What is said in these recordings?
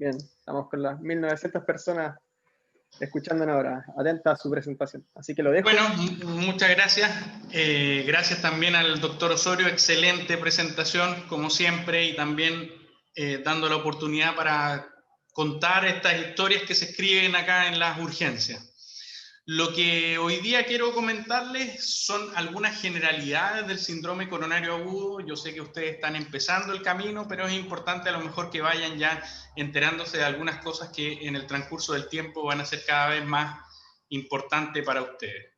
Bien, estamos con las 1900 personas escuchándonos ahora, atentas a su presentación. Así que lo dejo. Bueno, muchas gracias. Gracias también al doctor Osorio, excelente presentación, como siempre, y también dando la oportunidad para contar estas historias que se escriben acá en las urgencias. Lo que hoy día quiero comentarles son algunas generalidades del síndrome coronario agudo. Yo sé que ustedes están empezando el camino, pero es importante a lo mejor que vayan ya enterándose de algunas cosas que en el transcurso del tiempo van a ser cada vez más importantes para ustedes.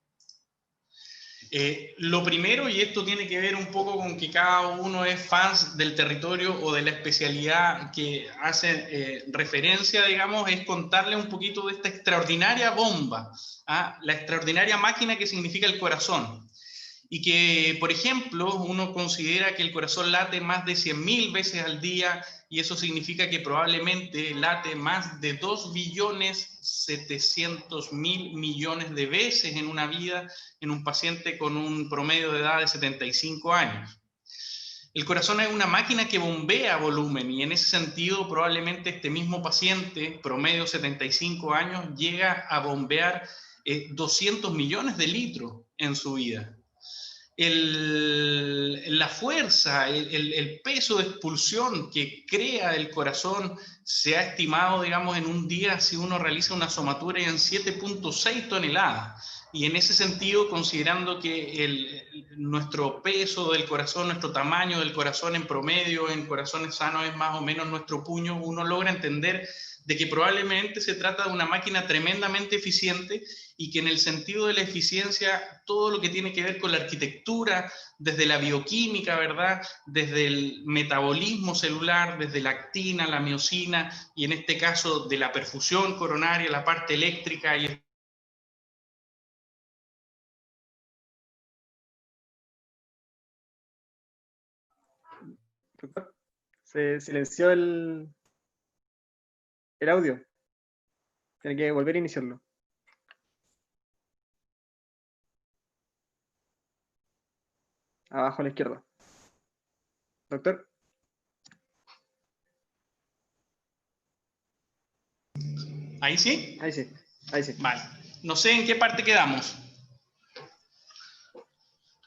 Lo primero, y esto tiene que ver un poco con que cada uno es fans del territorio o de la especialidad que hace referencia, digamos, es contarle un poquito de esta extraordinaria bomba, la extraordinaria máquina que significa el corazón. Y que, por ejemplo, uno considera que el corazón late más de 100.000 veces al día, y eso significa que probablemente late más de 2.700.000.000.000 de veces en una vida, en un paciente con un promedio de edad de 75 años. El corazón es una máquina que bombea volumen, y en ese sentido probablemente este mismo paciente, promedio 75 años, llega a bombear 200 millones de litros en su vida. La fuerza, el peso de expulsión que crea el corazón se ha estimado, digamos, en un día, si uno realiza una somatura, en 7.6 toneladas. Y en ese sentido, considerando que nuestro peso del corazón, nuestro tamaño del corazón en promedio, en corazones sanos, es más o menos nuestro puño, uno logra entender de que probablemente se trata de una máquina tremendamente eficiente, y que en el sentido de la eficiencia, todo lo que tiene que ver con la arquitectura, desde la bioquímica, ¿verdad?, desde el metabolismo celular, desde la actina, la miosina, y en este caso de la perfusión coronaria, la parte eléctrica y Se silenció el audio. Tiene que volver a iniciarlo. Abajo a la izquierda. Doctor. ¿Ahí sí? Ahí sí, ahí sí. Vale. No sé en qué parte quedamos.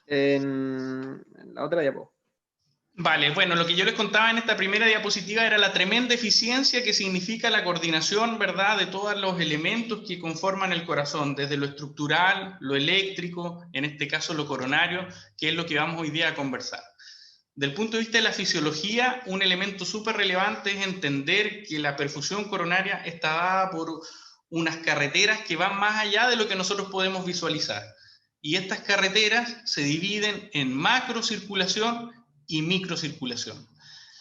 En la otra diapo. Vale, bueno, lo que yo les contaba en esta primera diapositiva era la tremenda eficiencia que significa la coordinación, ¿verdad?, de todos los elementos que conforman el corazón, desde lo estructural, lo eléctrico, en este caso lo coronario, que es lo que vamos hoy día a conversar. Del punto de vista de la fisiología, un elemento súper relevante es entender que la perfusión coronaria está dada por unas carreteras que van más allá de lo que nosotros podemos visualizar. Y estas carreteras se dividen en macrocirculación y microcirculación.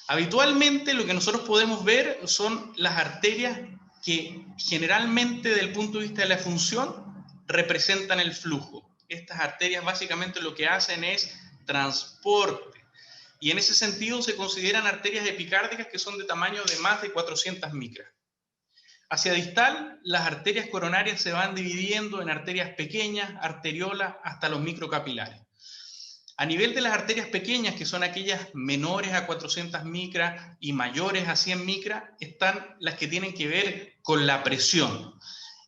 Habitualmente lo que nosotros podemos ver son las arterias que generalmente, desde el punto de vista de la función, representan el flujo. Estas arterias básicamente lo que hacen es transporte, y en ese sentido se consideran arterias epicárdicas que son de tamaño de más de 400 micras. Hacia distal, las arterias coronarias se van dividiendo en arterias pequeñas, arteriolas, hasta los microcapilares. A nivel de las arterias pequeñas, que son aquellas menores a 400 micras y mayores a 100 micras, están las que tienen que ver con la presión.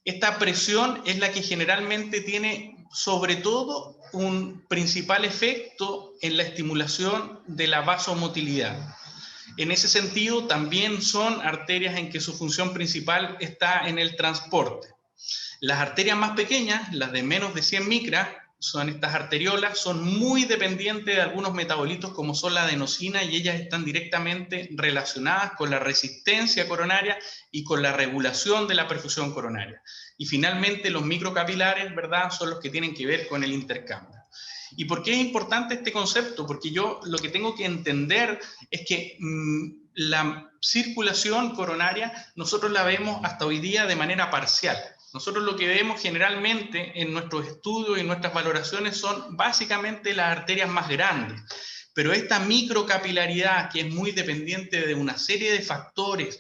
Esta presión es la que generalmente tiene, sobre todo, un principal efecto en la estimulación de la vasomotilidad. En ese sentido, también son arterias en que su función principal está en el transporte. Las arterias más pequeñas, las de menos de 100 micras, son estas arteriolas, son muy dependientes de algunos metabolitos como son la adenosina, y ellas están directamente relacionadas con la resistencia coronaria y con la regulación de la perfusión coronaria. Y finalmente los microcapilares, ¿verdad?, son los que tienen que ver con el intercambio. ¿Y por qué es importante este concepto? Porque yo lo que tengo que entender es que la circulación coronaria nosotros la vemos hasta hoy día de manera parcial. Nosotros lo que vemos generalmente en nuestros estudios y nuestras valoraciones son básicamente las arterias más grandes, pero esta microcapilaridad, que es muy dependiente de una serie de factores,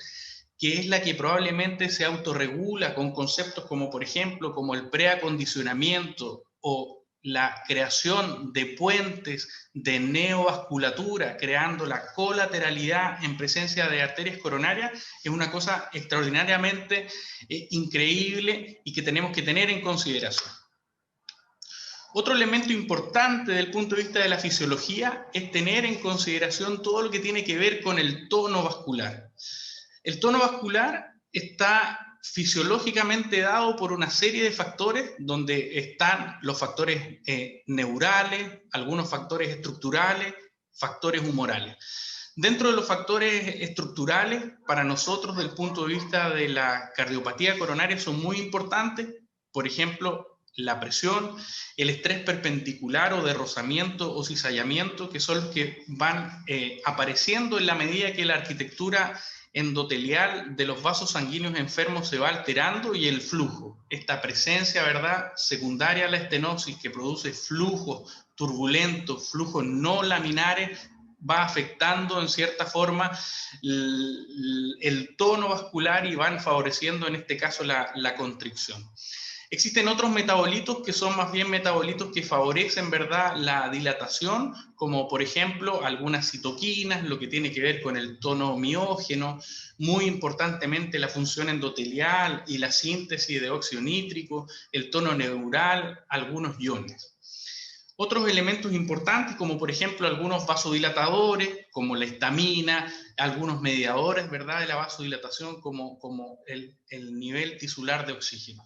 que es la que probablemente se autorregula con conceptos como, por ejemplo, como el preacondicionamiento o la creación de puentes de neovasculatura, creando la colateralidad en presencia de arterias coronarias, es una cosa extraordinariamente increíble y que tenemos que tener en consideración. Otro elemento importante desde el punto de vista de la fisiología es tener en consideración todo lo que tiene que ver con el tono vascular. El tono vascular está fisiológicamente dado por una serie de factores, donde están los factores neurales, algunos factores estructurales, factores humorales. Dentro de los factores estructurales, para nosotros, desde el punto de vista de la cardiopatía coronaria, son muy importantes. Por ejemplo, la presión, el estrés perpendicular o de rozamiento o cizallamiento, que son los que van apareciendo en la medida que la arquitectura endotelial de los vasos sanguíneos enfermos se va alterando, y el flujo, esta presencia, ¿verdad?, secundaria a la estenosis que produce flujos turbulentos, flujos no laminares, va afectando en cierta forma el tono vascular y van favoreciendo en este caso la constricción. Existen otros metabolitos que son más bien metabolitos que favorecen, ¿verdad?, la dilatación, como por ejemplo algunas citoquinas, lo que tiene que ver con el tono miógeno, muy importantemente la función endotelial y la síntesis de óxido nítrico, el tono neural, algunos iones. Otros elementos importantes, como por ejemplo algunos vasodilatadores, como la histamina, algunos mediadores, ¿verdad?, de la vasodilatación, como el nivel tisular de oxígeno.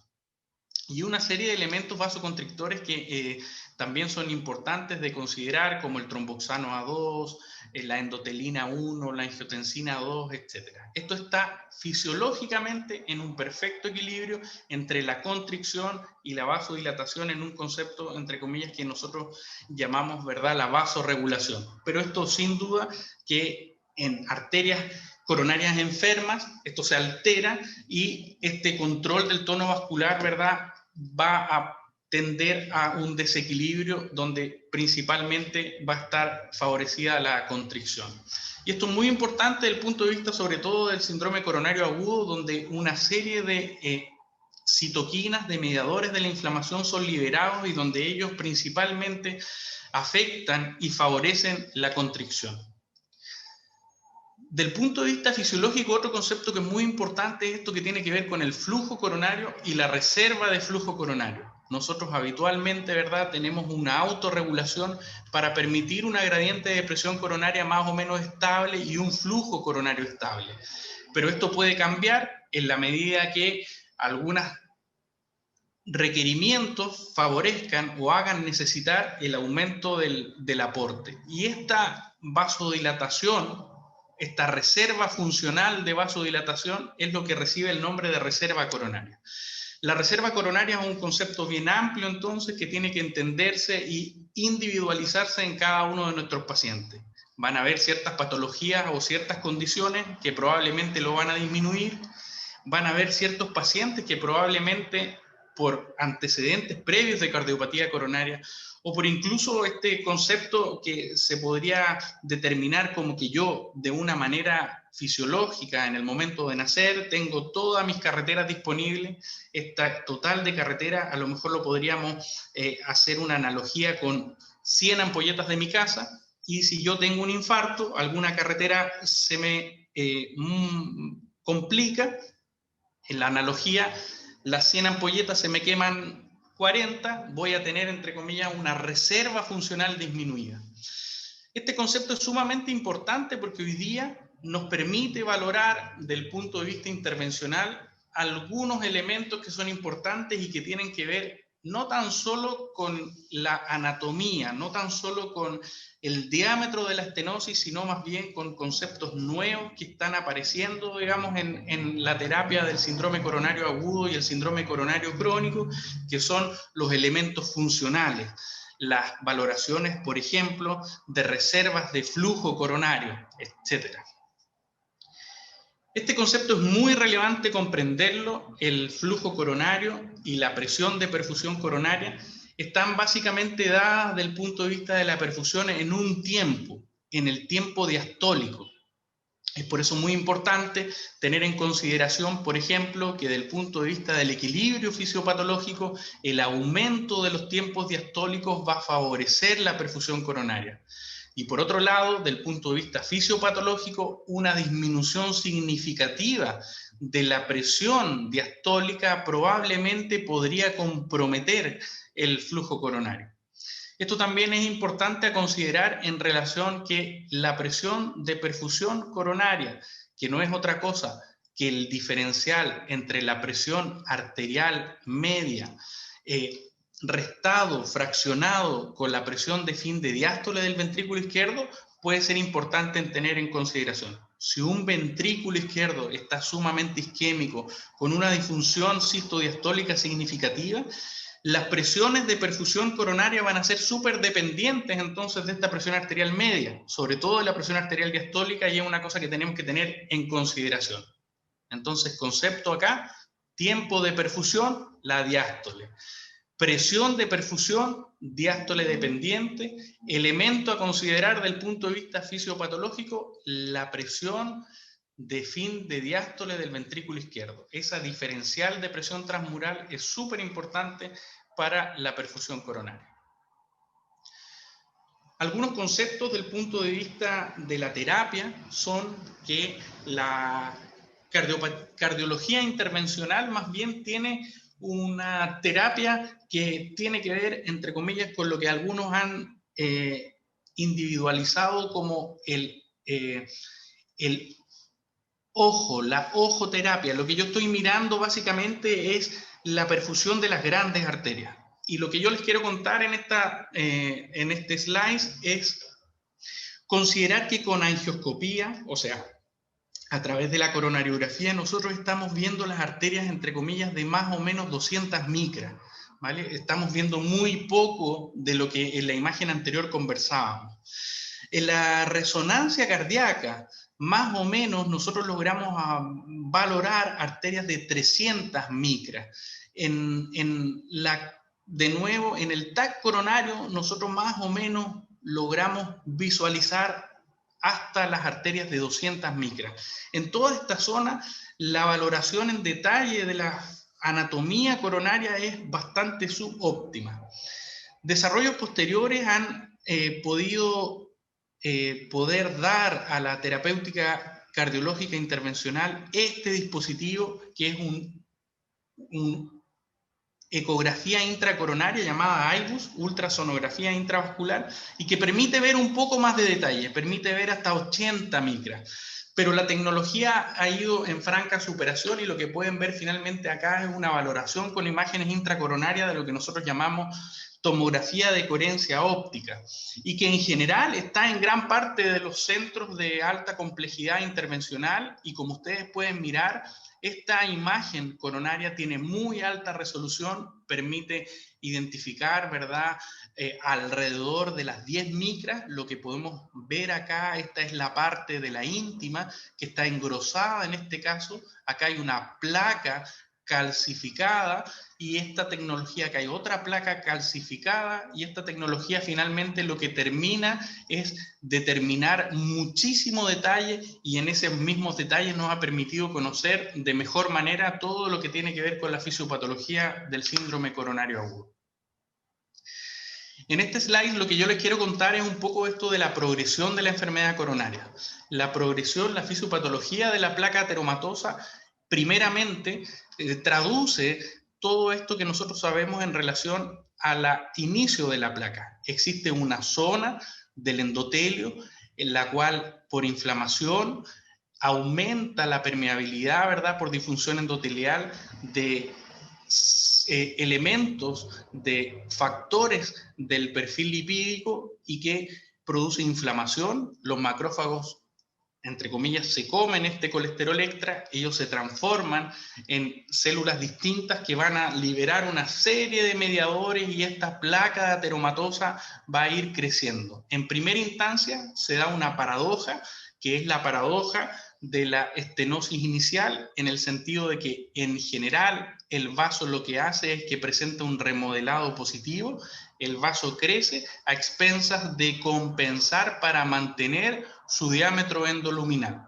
Y una serie de elementos vasoconstrictores que también son importantes de considerar, como el tromboxano A2, la endotelina 1, la angiotensina 2, etc. Esto está fisiológicamente en un perfecto equilibrio entre la constricción y la vasodilatación, en un concepto, entre comillas, que nosotros llamamos, ¿verdad?, la vasorregulación. Pero esto sin duda que en arterias coronarias enfermas, esto se altera y este control del tono vascular, ¿verdad?, va a tender a un desequilibrio donde principalmente va a estar favorecida la constricción. Y esto es muy importante desde el punto de vista sobre todo del síndrome coronario agudo, donde una serie de citoquinas, de mediadores de la inflamación son liberados y donde ellos principalmente afectan y favorecen la constricción. Del punto de vista fisiológico, otro concepto que es muy importante es esto que tiene que ver con el flujo coronario y la reserva de flujo coronario. Nosotros habitualmente, ¿verdad?, tenemos una autorregulación para permitir una gradiente de presión coronaria más o menos estable y un flujo coronario estable. Pero esto puede cambiar en la medida que algunos requerimientos favorezcan o hagan necesitar el aumento del aporte. Y esta vasodilatación, esta reserva funcional de vasodilatación, es lo que recibe el nombre de reserva coronaria. La reserva coronaria es un concepto bien amplio, entonces, que tiene que entenderse y individualizarse en cada uno de nuestros pacientes. Van a haber ciertas patologías o ciertas condiciones que probablemente lo van a disminuir. Van a haber ciertos pacientes que probablemente por antecedentes previos de cardiopatía coronaria o por incluso este concepto que se podría determinar como que yo, de una manera fisiológica, en el momento de nacer, tengo todas mis carreteras disponibles, esta total de carretera, a lo mejor lo podríamos hacer una analogía con 100 ampolletas de mi casa, y si yo tengo un infarto, alguna carretera se me complica, en la analogía, las 100 ampolletas se me queman 40, voy a tener, entre comillas, una reserva funcional disminuida. Este concepto es sumamente importante porque hoy día nos permite valorar, desde el punto de vista intervencional, algunos elementos que son importantes y que tienen que ver no tan solo con la anatomía, no tan solo con el diámetro de la estenosis, sino más bien con conceptos nuevos que están apareciendo, digamos, en la terapia del síndrome coronario agudo y el síndrome coronario crónico, que son los elementos funcionales. Las valoraciones, por ejemplo, de reservas de flujo coronario, etc. Este concepto es muy relevante comprenderlo. El flujo coronario y la presión de perfusión coronaria están básicamente dadas desde el punto de vista de la perfusión en un tiempo, en el tiempo diastólico. Es por eso muy importante tener en consideración, por ejemplo, que desde el punto de vista del equilibrio fisiopatológico, el aumento de los tiempos diastólicos va a favorecer la perfusión coronaria. Y por otro lado, del punto de vista fisiopatológico, una disminución significativa de la presión diastólica probablemente podría comprometer el flujo coronario. Esto también es importante a considerar en relación que la presión de perfusión coronaria, que no es otra cosa que el diferencial entre la presión arterial media, restado, fraccionado con la presión de fin de diástole del ventrículo izquierdo, puede ser importante en tener en consideración. Si un ventrículo izquierdo está sumamente isquémico, con una disfunción sistodiastólica significativa, las presiones de perfusión coronaria van a ser súper dependientes entonces de esta presión arterial media, sobre todo de la presión arterial diastólica, y es una cosa que tenemos que tener en consideración. Entonces, concepto acá, tiempo de perfusión, la diástole. Presión de perfusión, diástole dependiente. Elemento a considerar del punto de vista fisiopatológico, la presión de fin de diástole del ventrículo izquierdo. Esa diferencial de presión transmural es súper importante para la perfusión coronaria. Algunos conceptos del punto de vista de la terapia son que la cardiología intervencional más bien tiene una terapia que tiene que ver, entre comillas, con lo que algunos han individualizado como el ojo, la ojoterapia. Lo que yo estoy mirando básicamente es la perfusión de las grandes arterias. Y lo que yo les quiero contar en este slide es considerar que con angioscopía, o sea, a través de la coronariografía, nosotros estamos viendo las arterias, entre comillas, de más o menos 200 micras, ¿vale? Estamos viendo muy poco de lo que en la imagen anterior conversábamos. En la resonancia cardíaca, más o menos, nosotros logramos valorar arterias de 300 micras. De nuevo, en el TAC coronario, nosotros más o menos logramos visualizar hasta las arterias de 200 micras. En toda esta zona, la valoración en detalle de la anatomía coronaria es bastante subóptima. Desarrollos posteriores han poder dar a la terapéutica cardiológica intervencional este dispositivo que es un ecografía intracoronaria llamada IBUS, ultrasonografía intravascular, y que permite ver un poco más de detalle, permite ver hasta 80 micras. Pero la tecnología ha ido en franca superación y lo que pueden ver finalmente acá es una valoración con imágenes intracoronarias de lo que nosotros llamamos tomografía de coherencia óptica, y que en general está en gran parte de los centros de alta complejidad intervencional, y como ustedes pueden mirar, esta imagen coronaria tiene muy alta resolución, permite identificar, ¿verdad?, alrededor de las 10 micras. Lo que podemos ver acá, esta es la parte de la íntima que está engrosada en este caso. Acá hay una placa calcificada y esta tecnología, que hay otra placa calcificada, y esta tecnología finalmente lo que termina es determinar muchísimo detalle, y en esos mismos detalles nos ha permitido conocer de mejor manera todo lo que tiene que ver con la fisiopatología del síndrome coronario agudo. En este slide lo que yo les quiero contar es un poco esto de la progresión de la enfermedad coronaria. La progresión, la fisiopatología de la placa ateromatosa, primeramente traduce todo esto que nosotros sabemos en relación al inicio de la placa. Existe una zona del endotelio en la cual por inflamación aumenta la permeabilidad, ¿verdad?, por disfunción endotelial de elementos, de factores del perfil lipídico, y que produce inflamación. Los macrófagos, entre comillas, se comen este colesterol extra, ellos se transforman en células distintas que van a liberar una serie de mediadores, y esta placa ateromatosa va a ir creciendo. En primera instancia se da una paradoja, que es la paradoja de la estenosis inicial, en el sentido de que en general el vaso lo que hace es que presenta un remodelado positivo, el vaso crece a expensas de compensar para mantener su diámetro endoluminal.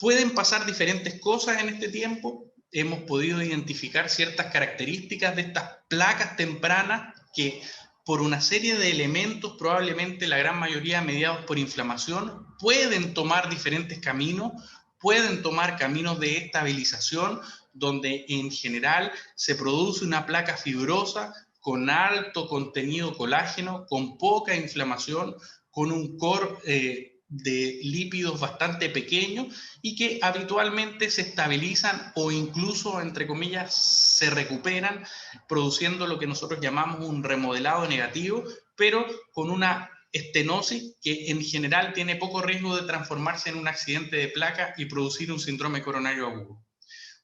Pueden pasar diferentes cosas en este tiempo. Hemos podido identificar ciertas características de estas placas tempranas que, por una serie de elementos, probablemente la gran mayoría mediados por inflamación, pueden tomar diferentes caminos, pueden tomar caminos de estabilización, donde en general se produce una placa fibrosa con alto contenido colágeno, con poca inflamación, con un core de lípidos bastante pequeños y que habitualmente se estabilizan o incluso, entre comillas, se recuperan, produciendo lo que nosotros llamamos un remodelado negativo, pero con una estenosis que en general tiene poco riesgo de transformarse en un accidente de placa y producir un síndrome coronario agudo.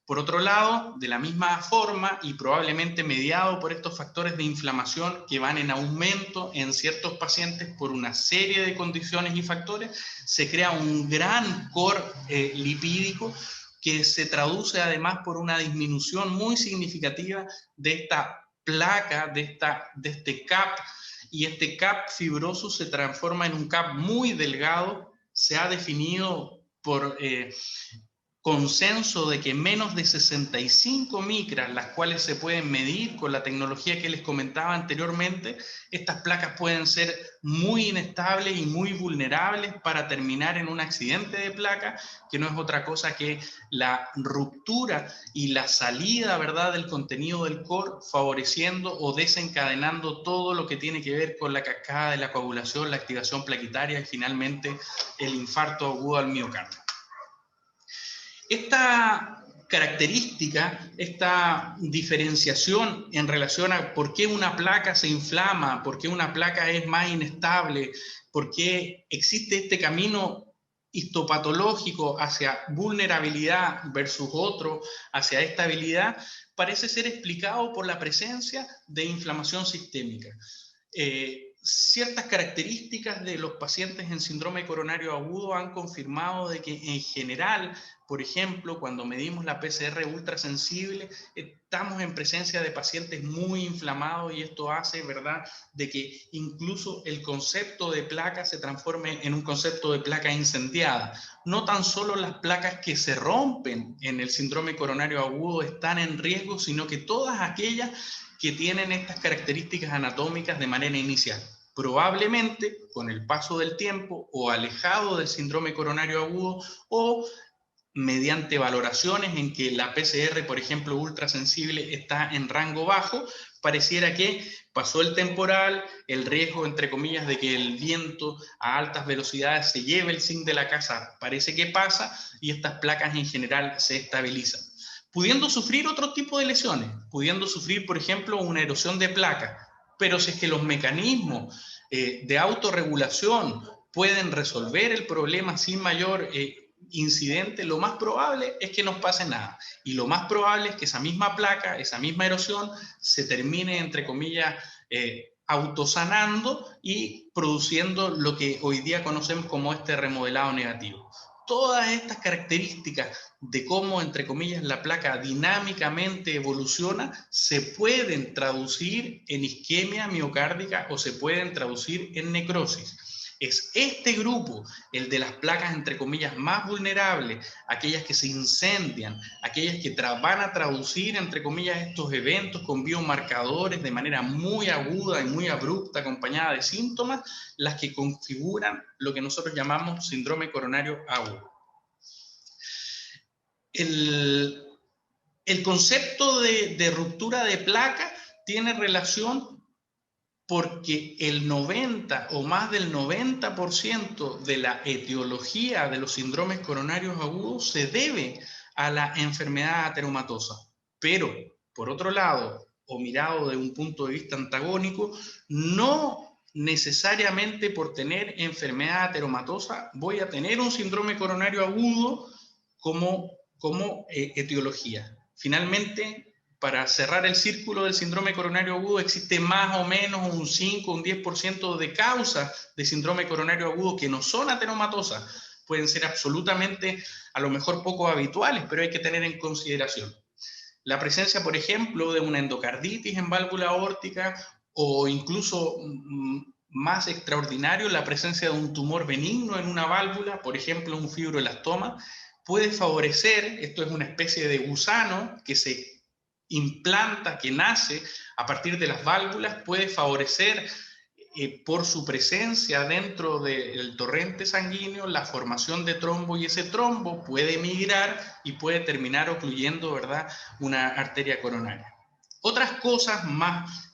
Por otro lado, de la misma forma y probablemente mediado por estos factores de inflamación que van en aumento en ciertos pacientes por una serie de condiciones y factores, se crea un gran core lipídico que se traduce además por una disminución muy significativa de esta placa, de este CAP, y este CAP fibroso se transforma en un CAP muy delgado. Se ha definido por consenso de que menos de 65 micras, las cuales se pueden medir con la tecnología que les comentaba anteriormente, estas placas pueden ser muy inestables y muy vulnerables para terminar en un accidente de placa, que no es otra cosa que la ruptura y la salida, ¿verdad?, del contenido del core, favoreciendo o desencadenando todo lo que tiene que ver con la cascada de la coagulación, la activación plaquetaria y finalmente el infarto agudo al miocardio. Esta característica, esta diferenciación en relación a por qué una placa se inflama, por qué una placa es más inestable, por qué existe este camino histopatológico hacia vulnerabilidad versus otro, hacia estabilidad, parece ser explicado por la presencia de inflamación sistémica. Ciertas características de los pacientes en síndrome coronario agudo han confirmado de que en general, por ejemplo, cuando medimos la PCR ultrasensible, estamos en presencia de pacientes muy inflamados y esto hace, ¿verdad?, de que incluso el concepto de placa se transforme en un concepto de placa incendiada. No tan solo las placas que se rompen en el síndrome coronario agudo están en riesgo, sino que todas aquellas que tienen estas características anatómicas de manera inicial. Probablemente, con el paso del tiempo, o alejado del síndrome coronario agudo, o mediante valoraciones en que la PCR, por ejemplo, ultrasensible está en rango bajo, pareciera que pasó el temporal, el riesgo, entre comillas, de que el viento a altas velocidades se lleve el zinc de la casa, parece que pasa, y estas placas en general se estabilizan, pudiendo sufrir otro tipo de lesiones, pudiendo sufrir, por ejemplo, una erosión de placa, pero si es que los mecanismos de autorregulación pueden resolver el problema sin mayor incidente, lo más probable es que no pase nada. Y lo más probable es que esa misma placa, esa misma erosión, se termine, entre comillas, autosanando y produciendo lo que hoy día conocemos como este remodelado negativo. Todas estas características de cómo, entre comillas, la placa dinámicamente evoluciona, se pueden traducir en isquemia miocárdica o se pueden traducir en necrosis. Es este grupo, el de las placas, entre comillas, más vulnerables, aquellas que se incendian, aquellas que van a traducir, entre comillas, estos eventos con biomarcadores de manera muy aguda y muy abrupta, acompañada de síntomas, las que configuran lo que nosotros llamamos síndrome coronario agudo. El concepto de ruptura de placa tiene relación porque el 90 o más del 90% de la etiología de los síndromes coronarios agudos se debe a la enfermedad ateromatosa. Pero, por otro lado, o mirado de un punto de vista antagónico, no necesariamente por tener enfermedad ateromatosa voy a tener un síndrome coronario agudo como etiología. Finalmente, para cerrar el círculo del síndrome coronario agudo, existe más o menos un 5, un 10% de causas de síndrome coronario agudo que no son ateromatosas. Pueden ser absolutamente, a lo mejor, poco habituales, pero hay que tener en consideración la presencia, por ejemplo, de una endocarditis en válvula aórtica o incluso más extraordinario, la presencia de un tumor benigno en una válvula, por ejemplo, un fibroelastoma, puede favorecer, esto es una especie de gusano que se implanta, que nace a partir de las válvulas, puede favorecer por su presencia dentro del torrente sanguíneo la formación de trombo, y ese trombo puede migrar y puede terminar ocluyendo, ¿verdad?, una arteria coronaria. Otras cosas más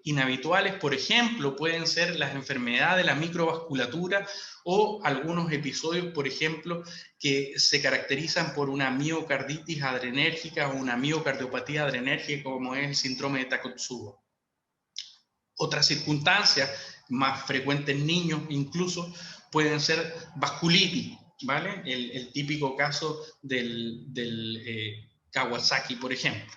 inhabituales, por ejemplo, pueden ser las enfermedades de la microvasculatura o algunos episodios, por ejemplo, que se caracterizan por una miocarditis adrenérgica o una miocardiopatía adrenérgica, como es el síndrome de Takotsubo. Otras circunstancias más frecuentes en niños incluso pueden ser vasculitis, ¿vale? El típico caso del Kawasaki, por ejemplo.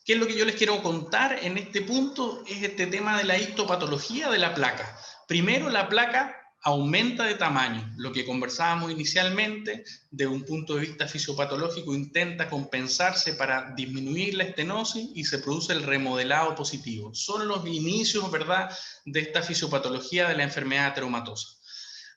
¿Qué es lo que yo les quiero contar en este punto? Es este tema de la histopatología de la placa. Primero, la placa aumenta de tamaño. Lo que conversábamos inicialmente, de un punto de vista fisiopatológico, intenta compensarse para disminuir la estenosis y se produce el remodelado positivo. Son los inicios, ¿verdad?, de esta fisiopatología de la enfermedad ateromatosa.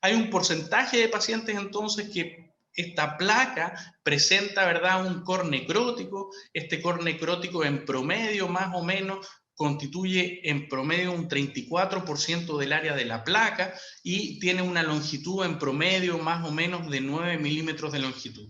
Hay un porcentaje de pacientes entonces que esta placa presenta, ¿verdad?, un core necrótico. Este core necrótico en promedio más o menos constituye en promedio un 34% del área de la placa y tiene una longitud en promedio más o menos de 9 milímetros de longitud.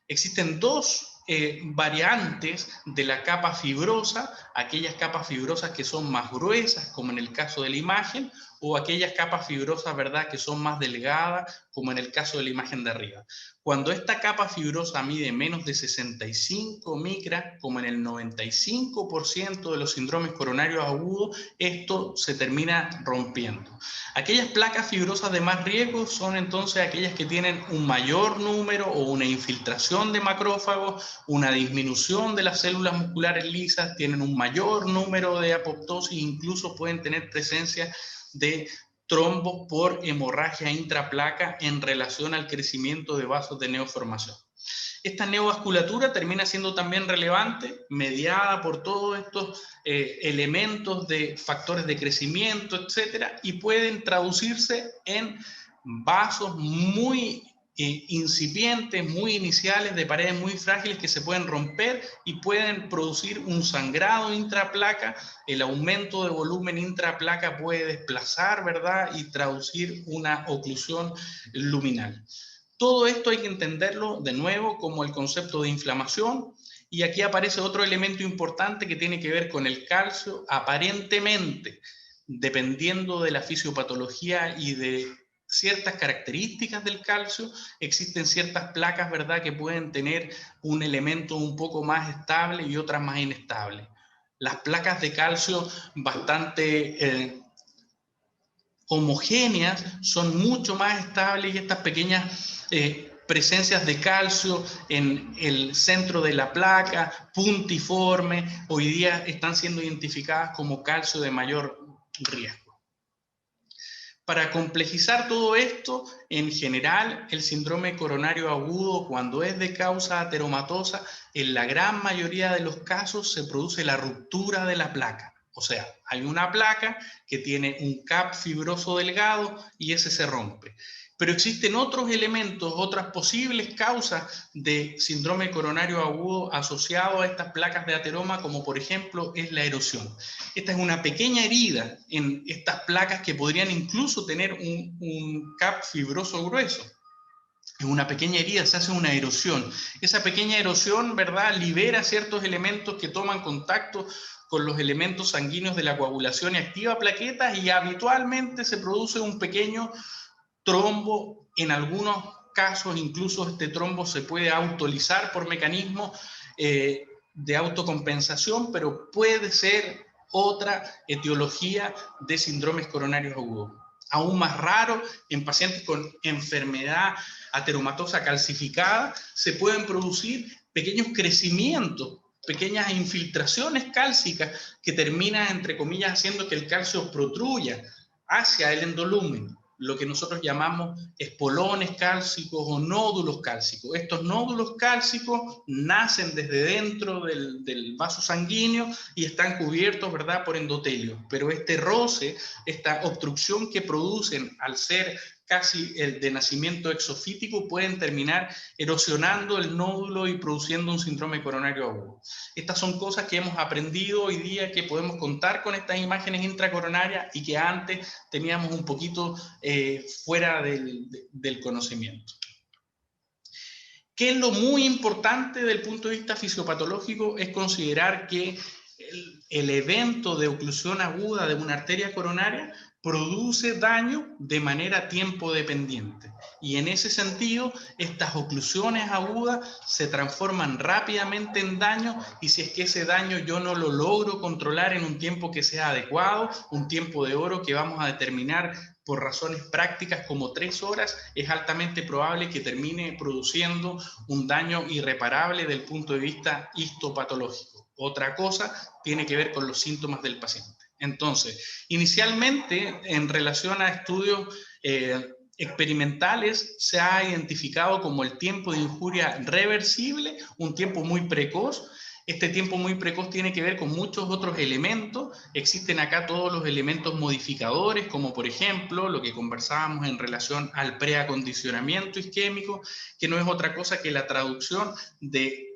Existen dos variantes de la capa fibrosa, aquellas capas fibrosas que son más gruesas, como en el caso de la imagen, o aquellas capas fibrosas, ¿verdad?, que son más delgadas, como en el caso de la imagen de arriba. Cuando esta capa fibrosa mide menos de 65 micras, como en el 95% de los síndromes coronarios agudos, esto se termina rompiendo. Aquellas placas fibrosas de más riesgo son entonces aquellas que tienen un mayor número o una infiltración de macrófagos, una disminución de las células musculares lisas, tienen un mayor número de apoptosis, incluso pueden tener presencia de trombos por hemorragia intraplaca en relación al crecimiento de vasos de neoformación. Esta neovasculatura termina siendo también relevante, mediada por todos estos elementos de factores de crecimiento, etcétera, y pueden traducirse en vasos muy incipientes, muy iniciales, de paredes muy frágiles que se pueden romper y pueden producir un sangrado intraplaca. El aumento de volumen intraplaca puede desplazar, ¿verdad?, y traducir una oclusión luminal. Todo esto hay que entenderlo de nuevo como el concepto de inflamación, y aquí aparece otro elemento importante que tiene que ver con el calcio. Aparentemente, dependiendo de la fisiopatología y de ciertas características del calcio, existen ciertas placas, ¿verdad?, que pueden tener un elemento un poco más estable y otras más inestables. Las placas de calcio bastante homogéneas son mucho más estables, y estas pequeñas presencias de calcio en el centro de la placa, puntiforme, hoy día están siendo identificadas como calcio de mayor riesgo. Para complejizar todo esto, en general, el síndrome coronario agudo, cuando es de causa ateromatosa, en la gran mayoría de los casos se produce la ruptura de la placa. O sea, hay una placa que tiene un cap fibroso delgado y ese se rompe. Pero existen otros elementos, otras posibles causas de síndrome coronario agudo asociado a estas placas de ateroma, como por ejemplo es la erosión. Esta es una pequeña herida en estas placas que podrían incluso tener un cap fibroso grueso. Es una pequeña herida, se hace una erosión. Esa pequeña erosión, ¿verdad?, libera ciertos elementos que toman contacto con los elementos sanguíneos de la coagulación y activa plaquetas, y habitualmente se produce un pequeño trombo. En algunos casos incluso este trombo se puede autolizar por mecanismos de autocompensación, pero puede ser otra etiología de síndromes coronarios agudos. Aún más raro, en pacientes con enfermedad ateromatosa calcificada, se pueden producir pequeños crecimientos, pequeñas infiltraciones cálcicas que terminan, entre comillas, haciendo que el calcio protruya hacia el endolumen, lo que nosotros llamamos espolones cálcicos o nódulos cálcicos. Estos nódulos cálcicos nacen desde dentro del vaso sanguíneo y están cubiertos, ¿verdad?, por endotelio. Pero este roce, esta obstrucción que producen al ser casi el de nacimiento exofítico, pueden terminar erosionando el nódulo y produciendo un síndrome coronario agudo. Estas son cosas que hemos aprendido hoy día, que podemos contar con estas imágenes intracoronarias y que antes teníamos un poquito fuera del conocimiento. ¿Qué es lo muy importante desde el punto de vista fisiopatológico? Es considerar que el evento de oclusión aguda de una arteria coronaria produce daño de manera tiempo dependiente. Y en ese sentido, estas oclusiones agudas se transforman rápidamente en daño, y si es que ese daño yo no lo logro controlar en un tiempo que sea adecuado, un tiempo de oro que vamos a determinar por razones prácticas como 3 horas, es altamente probable que termine produciendo un daño irreparable desde el punto de vista histopatológico. Otra cosa tiene que ver con los síntomas del paciente. Entonces, inicialmente, en relación a estudios experimentales, se ha identificado como el tiempo de injuria reversible, un tiempo muy precoz. Este tiempo muy precoz tiene que ver con muchos otros elementos. Existen acá todos los elementos modificadores, como por ejemplo lo que conversábamos en relación al preacondicionamiento isquémico, que no es otra cosa que la traducción de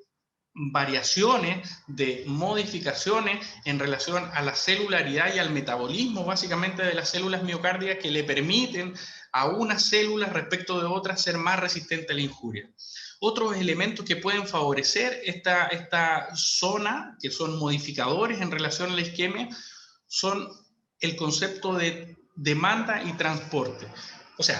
variaciones, de modificaciones en relación a la celularidad y al metabolismo básicamente de las células miocárdicas, que le permiten a unas células respecto de otras ser más resistentes a la injuria. Otros elementos que pueden favorecer esta zona, que son modificadores en relación a la isquemia, son el concepto de demanda y transporte. O sea,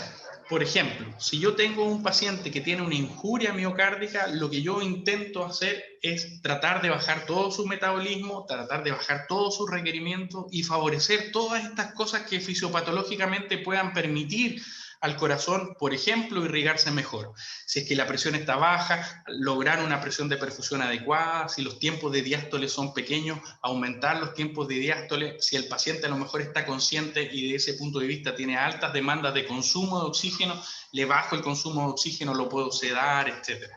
por ejemplo, si yo tengo un paciente que tiene una injuria miocárdica, lo que yo intento hacer es tratar de bajar todo su metabolismo, tratar de bajar todos sus requerimientos y favorecer todas estas cosas que fisiopatológicamente puedan permitir al corazón, por ejemplo, irrigarse mejor. Si es que la presión está baja, lograr una presión de perfusión adecuada. Si los tiempos de diástole son pequeños, aumentar los tiempos de diástole. Si el paciente a lo mejor está consciente y de ese punto de vista tiene altas demandas de consumo de oxígeno, le bajo el consumo de oxígeno, lo puedo sedar, etc.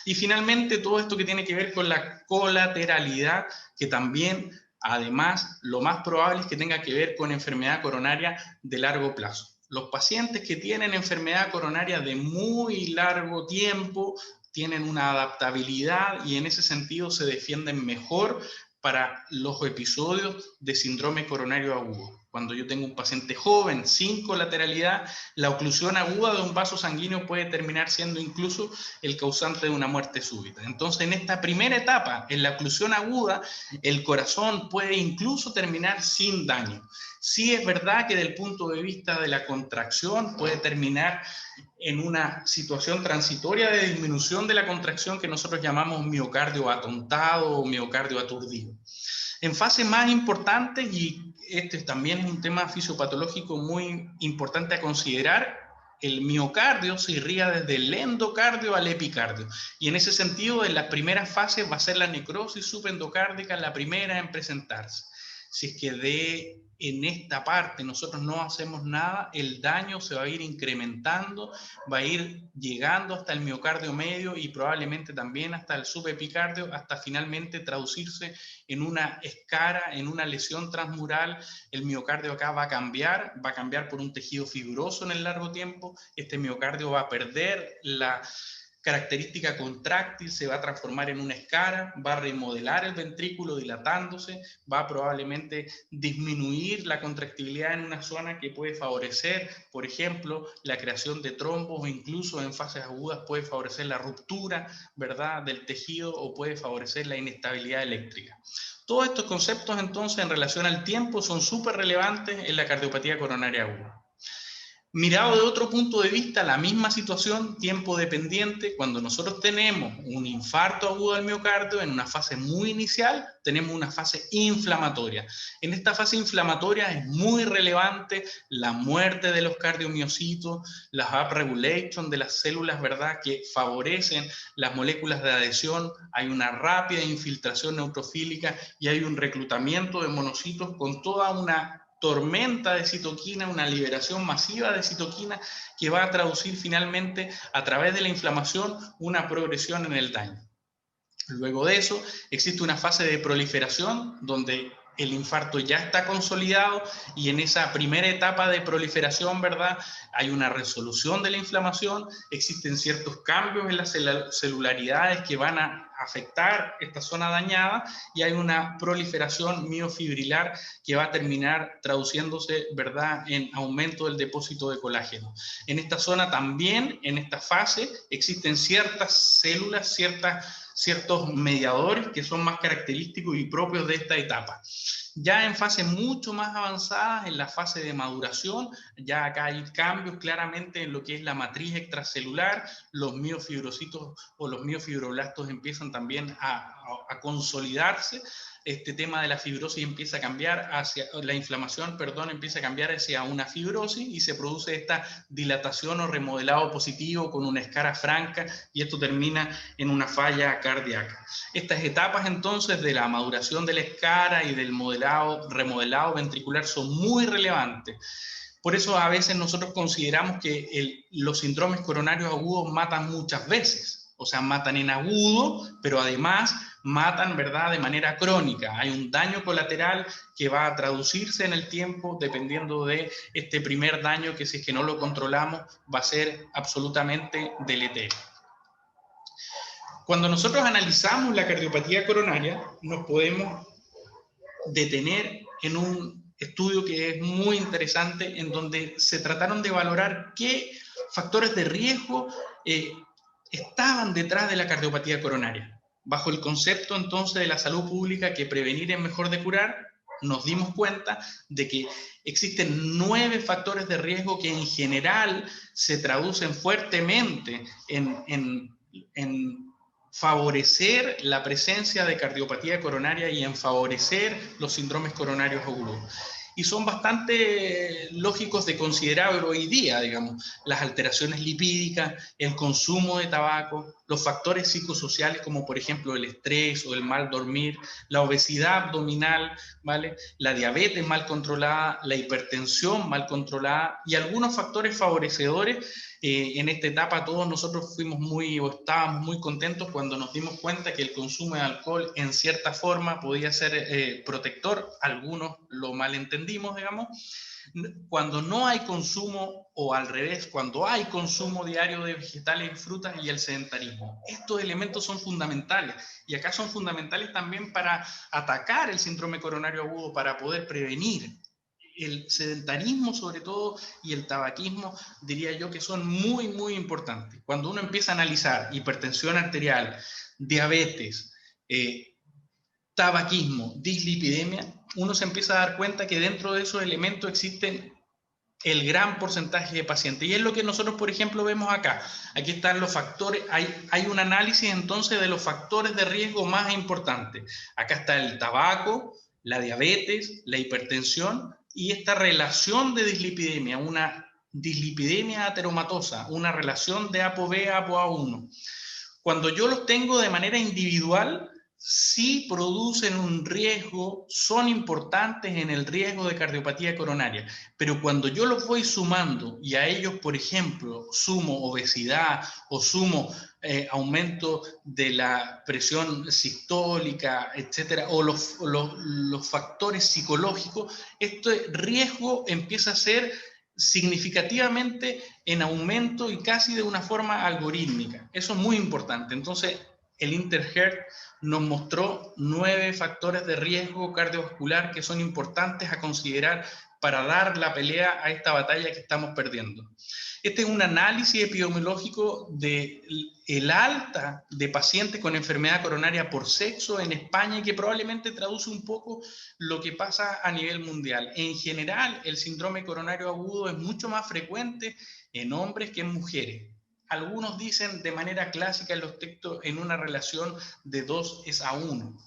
Y finalmente, todo esto que tiene que ver con la colateralidad, que también, además, lo más probable es que tenga que ver con enfermedad coronaria de largo plazo. Los pacientes que tienen enfermedad coronaria de muy largo tiempo tienen una adaptabilidad y en ese sentido se defienden mejor para los episodios de síndrome coronario agudo. Cuando yo tengo un paciente joven sin colateralidad, la oclusión aguda de un vaso sanguíneo puede terminar siendo incluso el causante de una muerte súbita. Entonces, en esta primera etapa, en la oclusión aguda, el corazón puede incluso terminar sin daño. Sí es verdad que desde el punto de vista de la contracción puede terminar en una situación transitoria de disminución de la contracción que nosotros llamamos miocardio atontado o miocardio aturdido. En fases más importantes, y este también es un tema fisiopatológico muy importante a considerar, el miocardio se irriga desde el endocardio al epicardio. Y en ese sentido, en las primeras fases va a ser la necrosis subendocárdica la primera en presentarse. Si es que en esta parte nosotros no hacemos nada, el daño se va a ir incrementando, va a ir llegando hasta el miocardio medio y probablemente también hasta el subepicardio, hasta finalmente traducirse en una escara, en una lesión transmural. El miocardio acá va a cambiar por un tejido fibroso en el largo tiempo. Este miocardio va a perder la característica contráctil, se va a transformar en una escara, va a remodelar el ventrículo dilatándose, va a probablemente disminuir la contractibilidad en una zona que puede favorecer, por ejemplo, la creación de trombos, o incluso en fases agudas puede favorecer la ruptura, ¿verdad?, del tejido, o puede favorecer la inestabilidad eléctrica. Todos estos conceptos, entonces, en relación al tiempo, son súper relevantes en la cardiopatía coronaria aguda. Mirado de otro punto de vista, la misma situación, tiempo dependiente, cuando nosotros tenemos un infarto agudo del miocardio, en una fase muy inicial, tenemos una fase inflamatoria. En esta fase inflamatoria es muy relevante la muerte de los cardiomiocitos, la upregulation de las células, ¿verdad?, que favorecen las moléculas de adhesión, hay una rápida infiltración neutrofílica y hay un reclutamiento de monocitos con toda una tormenta de citoquina, una liberación masiva de citoquina que va a traducir finalmente a través de la inflamación una progresión en el daño. Luego de eso existe una fase de proliferación donde el infarto ya está consolidado y en esa primera etapa de proliferación, ¿verdad?, hay una resolución de la inflamación, existen ciertos cambios en las celularidades que van a afectar esta zona dañada y hay una proliferación miofibrilar que va a terminar traduciéndose, ¿verdad?, en aumento del depósito de colágeno. En esta zona también, en esta fase, existen ciertas células, ciertos mediadores que son más característicos y propios de esta etapa. Ya en fases mucho más avanzadas, en la fase de maduración, ya acá hay cambios claramente en lo que es la matriz extracelular, los miofibrocitos o los miofibroblastos empiezan también a consolidarse, este tema de la fibrosis empieza a cambiar hacia, la inflamación, perdón, empieza a cambiar hacia una fibrosis y se produce esta dilatación o remodelado positivo con una escara franca y esto termina en una falla cardíaca. Estas etapas entonces de la maduración de la escara y del remodelado ventricular son muy relevantes. Por eso a veces nosotros consideramos que los síndromes coronarios agudos matan muchas veces, o sea, matan en agudo, pero además matan, ¿verdad?, de manera crónica. Hay un daño colateral que va a traducirse en el tiempo dependiendo de este primer daño que, si es que no lo controlamos, va a ser absolutamente deleterio. Cuando nosotros analizamos la cardiopatía coronaria, nos podemos detener en un estudio que es muy interesante, en donde se trataron de valorar qué factores de riesgo estaban detrás de la cardiopatía coronaria. Bajo el concepto entonces de la salud pública, que prevenir es mejor de curar, nos dimos cuenta de que existen 9 factores de riesgo que en general se traducen fuertemente en favorecer la presencia de cardiopatía coronaria y en favorecer los síndromes coronarios agudos. Y son bastante lógicos de considerar hoy día, digamos, las alteraciones lipídicas, el consumo de tabaco, los factores psicosociales como por ejemplo el estrés o el mal dormir, la obesidad abdominal, ¿vale?, la diabetes mal controlada, la hipertensión mal controlada y algunos factores favorecedores. En esta etapa todos nosotros estábamos muy contentos cuando nos dimos cuenta que el consumo de alcohol en cierta forma podía ser protector. Algunos lo malentendimos, digamos. Cuando no hay consumo, o al revés, cuando hay consumo diario de vegetales y frutas y el sedentarismo. Estos elementos son fundamentales y acá son fundamentales también para atacar el síndrome coronario agudo, para poder prevenir. El sedentarismo sobre todo y el tabaquismo diría yo que son muy, muy importantes. Cuando uno empieza a analizar hipertensión arterial, diabetes, tabaquismo, dislipidemia, uno se empieza a dar cuenta que dentro de esos elementos existen el gran porcentaje de pacientes. Y es lo que nosotros, por ejemplo, vemos acá. Aquí están los factores, hay un análisis entonces de los factores de riesgo más importantes. Acá está el tabaco, la diabetes, la hipertensión, y esta relación de dislipidemia, una dislipidemia ateromatosa, una relación de ApoB a ApoA1. Cuando yo los tengo de manera individual, sí producen un riesgo, son importantes en el riesgo de cardiopatía coronaria, pero cuando yo los voy sumando y a ellos, por ejemplo, sumo obesidad o sumo aumento de la presión sistólica, etcétera, o los factores psicológicos, este riesgo empieza a ser significativamente en aumento y casi de una forma algorítmica. Eso es muy importante. Entonces, el Interheart nos mostró 9 factores de riesgo cardiovascular que son importantes a considerar para dar la pelea a esta batalla que estamos perdiendo. Este es un análisis epidemiológico del alta de pacientes con enfermedad coronaria por sexo en España y que probablemente traduce un poco lo que pasa a nivel mundial. En general, el síndrome coronario agudo es mucho más frecuente en hombres que en mujeres. Algunos dicen de manera clásica en los textos en una relación de 2:1.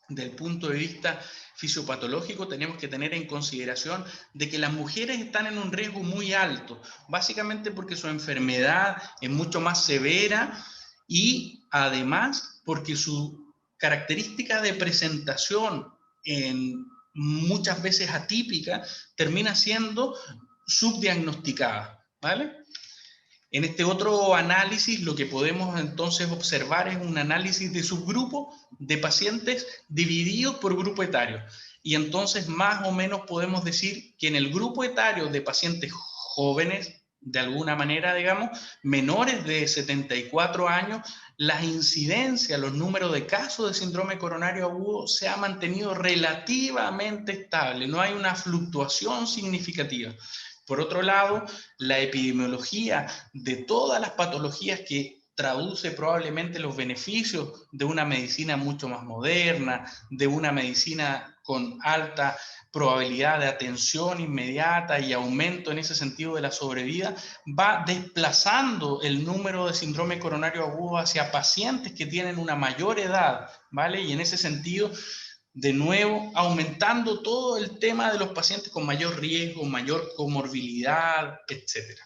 Del punto de vista fisiopatológico tenemos que tener en consideración de que las mujeres están en un riesgo muy alto, básicamente porque su enfermedad es mucho más severa y además porque su característica de presentación muchas veces atípica termina siendo subdiagnosticada, ¿vale? En este otro análisis lo que podemos entonces observar es un análisis de subgrupos de pacientes divididos por grupo etario. y entonces más o menos podemos decir que en el grupo etario de pacientes jóvenes, de alguna manera, digamos, menores de 74 años, las incidencias, los números de casos de síndrome coronario agudo se ha mantenido relativamente estable, no hay una fluctuación significativa. Por otro lado, la epidemiología de todas las patologías que traduce probablemente los beneficios de una medicina mucho más moderna, de una medicina con alta probabilidad de atención inmediata y aumento en ese sentido de la sobrevida, va desplazando el número de síndrome coronario agudo hacia pacientes que tienen una mayor edad, ¿vale? Y en ese sentido, de nuevo, aumentando todo el tema de los pacientes con mayor riesgo, mayor comorbilidad, etcétera.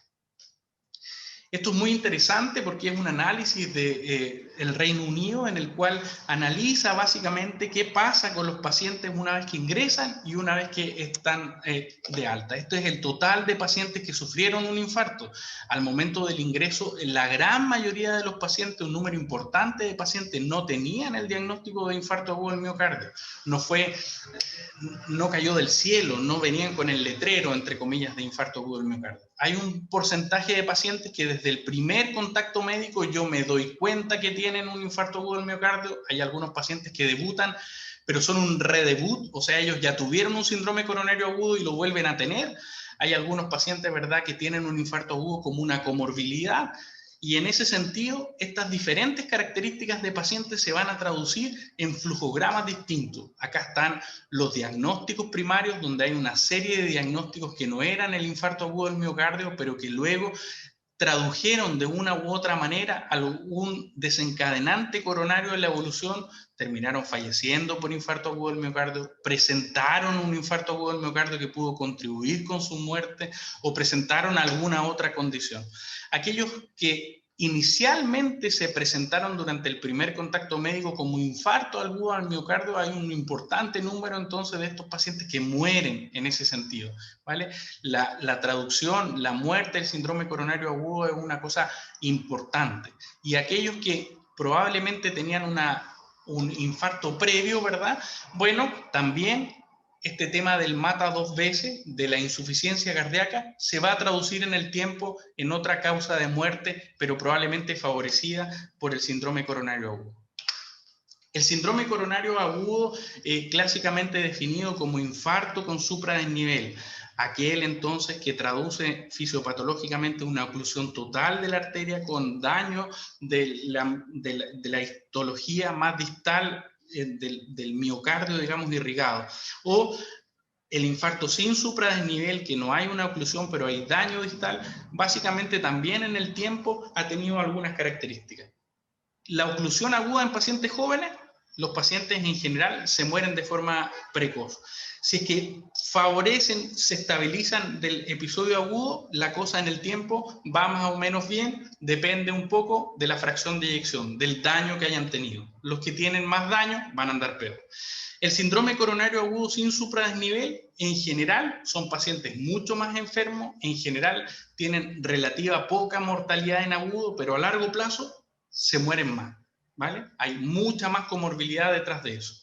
Esto es muy interesante porque es un análisis del Reino Unido en el cual analiza básicamente qué pasa con los pacientes una vez que ingresan y una vez que están de alta. Esto es el total de pacientes que sufrieron un infarto. Al momento del ingreso, la gran mayoría de los pacientes, un número importante de pacientes, no tenían el diagnóstico de infarto agudo del miocardio. No cayó del cielo, no venían con el letrero, entre comillas, de infarto agudo del miocardio. Hay un porcentaje de pacientes que desde el primer contacto médico yo me doy cuenta que tienen un infarto agudo del miocardio. Hay algunos pacientes que debutan, pero son un redebut, o sea, ellos ya tuvieron un síndrome coronario agudo y lo vuelven a tener. Hay algunos pacientes, ¿verdad?, que tienen un infarto agudo como una comorbilidad. Y en ese sentido, estas diferentes características de pacientes se van a traducir en flujogramas distintos. Acá están los diagnósticos primarios, donde hay una serie de diagnósticos que no eran el infarto agudo del miocardio, pero que luego tradujeron de una u otra manera algún desencadenante coronario en la evolución, terminaron falleciendo por infarto agudo del miocardio, presentaron un infarto agudo del miocardio que pudo contribuir con su muerte o presentaron alguna otra condición. Aquellos que inicialmente se presentaron durante el primer contacto médico como infarto agudo al miocardio, hay un importante número entonces de estos pacientes que mueren en ese sentido, ¿vale? La traducción, la muerte del síndrome coronario agudo es una cosa importante. Y aquellos que probablemente tenían un infarto previo, ¿verdad? Bueno, también este tema del mata 2 veces, de la insuficiencia cardíaca, se va a traducir en el tiempo en otra causa de muerte, pero probablemente favorecida por el síndrome coronario agudo. El síndrome coronario agudo, clásicamente definido como infarto con supradesnivel, aquel entonces que traduce fisiopatológicamente una oclusión total de la arteria con daño de la histología más distal del miocardio, digamos, irrigado, o el infarto sin supradesnivel, que no hay una oclusión, pero hay daño distal, básicamente también en el tiempo ha tenido algunas características. La oclusión aguda en pacientes jóvenes, los pacientes en general se mueren de forma precoz. Si es que favorecen, se estabilizan del episodio agudo, la cosa en el tiempo va más o menos bien, depende un poco de la fracción de eyección, del daño que hayan tenido. Los que tienen más daño van a andar peor. El síndrome coronario agudo sin supradesnivel, en general, son pacientes mucho más enfermos, en general tienen relativa poca mortalidad en agudo, pero a largo plazo se mueren más, ¿vale? Hay mucha más comorbilidad detrás de eso.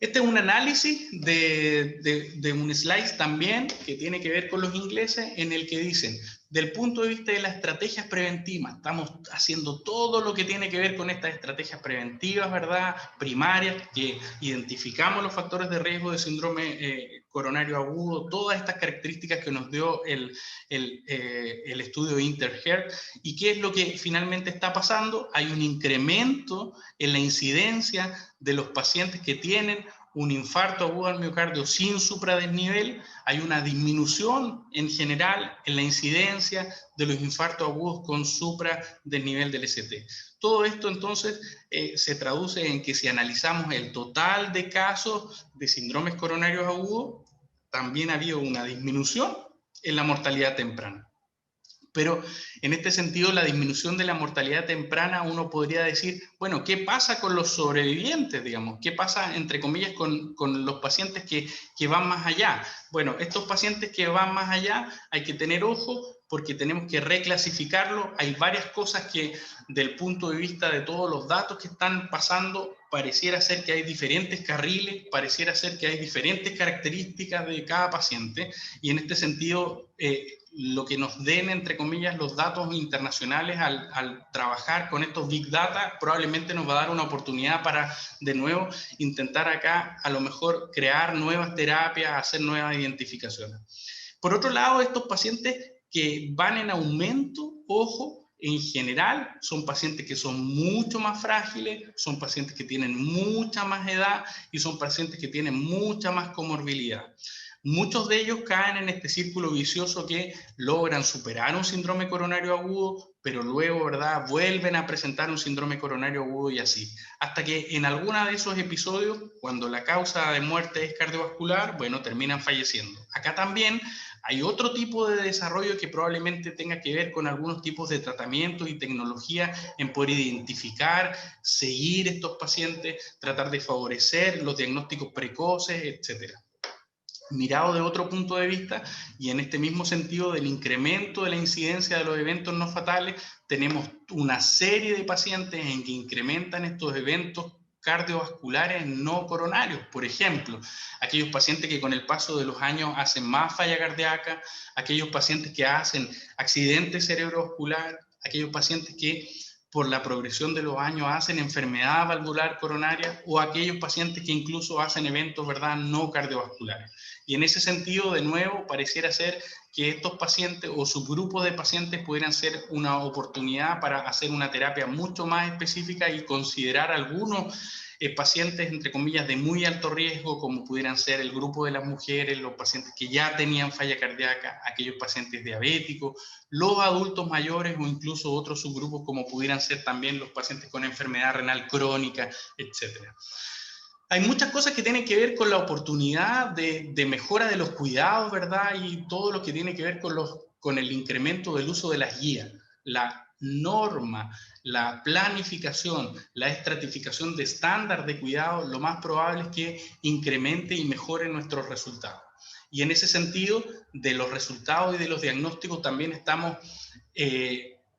Este es un análisis de un slide también que tiene que ver con los ingleses, en el que dicen, del punto de vista de las estrategias preventivas, estamos haciendo todo lo que tiene que ver con estas estrategias preventivas, ¿verdad?, primarias, que identificamos los factores de riesgo de síndrome coronario agudo, todas estas características que nos dio el estudio INTERHEART. ¿Y qué es lo que finalmente está pasando? Hay un incremento en la incidencia de los pacientes que tienen un infarto agudo al miocardio sin supradesnivel, hay una disminución en general en la incidencia de los infartos agudos con supradesnivel del ST. Todo esto entonces se traduce en que si analizamos el total de casos de síndromes coronarios agudos, también ha habido una disminución en la mortalidad temprana. Pero en este sentido, la disminución de la mortalidad temprana, uno podría decir, bueno, ¿qué pasa con los sobrevivientes, digamos? ¿Qué pasa, entre comillas, con los pacientes que van más allá? Bueno, estos pacientes que van más allá, hay que tener ojo, porque tenemos que reclasificarlo. Hay varias cosas que, del punto de vista de todos los datos que están pasando, pareciera ser que hay diferentes carriles, pareciera ser que hay diferentes características de cada paciente, y en este sentido, lo que nos den, entre comillas, los datos internacionales al trabajar con estos Big Data, probablemente nos va a dar una oportunidad para, de nuevo, intentar acá, a lo mejor, crear nuevas terapias, hacer nuevas identificaciones. Por otro lado, estos pacientes que van en aumento, ojo, en general son pacientes que son mucho más frágiles, son pacientes que tienen mucha más edad y son pacientes que tienen mucha más comorbilidad. Muchos de ellos caen en este círculo vicioso que logran superar un síndrome coronario agudo, pero luego, ¿verdad?, vuelven a presentar un síndrome coronario agudo y así. Hasta que en alguno de esos episodios, cuando la causa de muerte es cardiovascular, bueno, terminan falleciendo. Acá también hay otro tipo de desarrollo que probablemente tenga que ver con algunos tipos de tratamientos y tecnología en poder identificar, seguir estos pacientes, tratar de favorecer los diagnósticos precoces, etcétera. Mirado de otro punto de vista, y en este mismo sentido del incremento de la incidencia de los eventos no fatales, tenemos una serie de pacientes en que incrementan estos eventos cardiovasculares no coronarios. Por ejemplo, aquellos pacientes que con el paso de los años hacen más falla cardíaca, aquellos pacientes que hacen accidente cerebrovascular, aquellos pacientes que por la progresión de los años hacen enfermedad valvular coronaria, o aquellos pacientes que incluso hacen eventos, ¿verdad?, no cardiovasculares. Y en ese sentido, de nuevo, pareciera ser que estos pacientes o subgrupos de pacientes pudieran ser una oportunidad para hacer una terapia mucho más específica y considerar algunos pacientes, entre comillas, de muy alto riesgo, como pudieran ser el grupo de las mujeres, los pacientes que ya tenían falla cardíaca, aquellos pacientes diabéticos, los adultos mayores o incluso otros subgrupos como pudieran ser también los pacientes con enfermedad renal crónica, etcétera. Hay muchas cosas que tienen que ver con la oportunidad de mejora de los cuidados, ¿verdad? Y todo lo que tiene que ver con el incremento del uso de las guías, la norma, la planificación, la estratificación de estándar de cuidado, lo más probable es que incremente y mejore nuestros resultados. Y en ese sentido, de los resultados y de los diagnósticos también estamos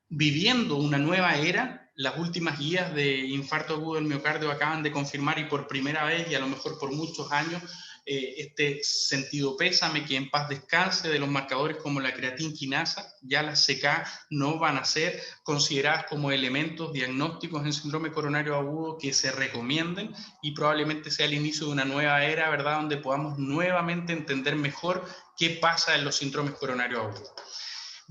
viviendo una nueva era. Las últimas guías de infarto agudo del miocardio acaban de confirmar, y por primera vez, y a lo mejor por muchos años, este sentido pésame, que en paz descanse, de los marcadores como la creatinquinasa. Ya las CK no van a ser consideradas como elementos diagnósticos en síndrome coronario agudo que se recomienden, y probablemente sea el inicio de una nueva era, ¿verdad?, donde podamos nuevamente entender mejor qué pasa en los síndromes coronarios agudos.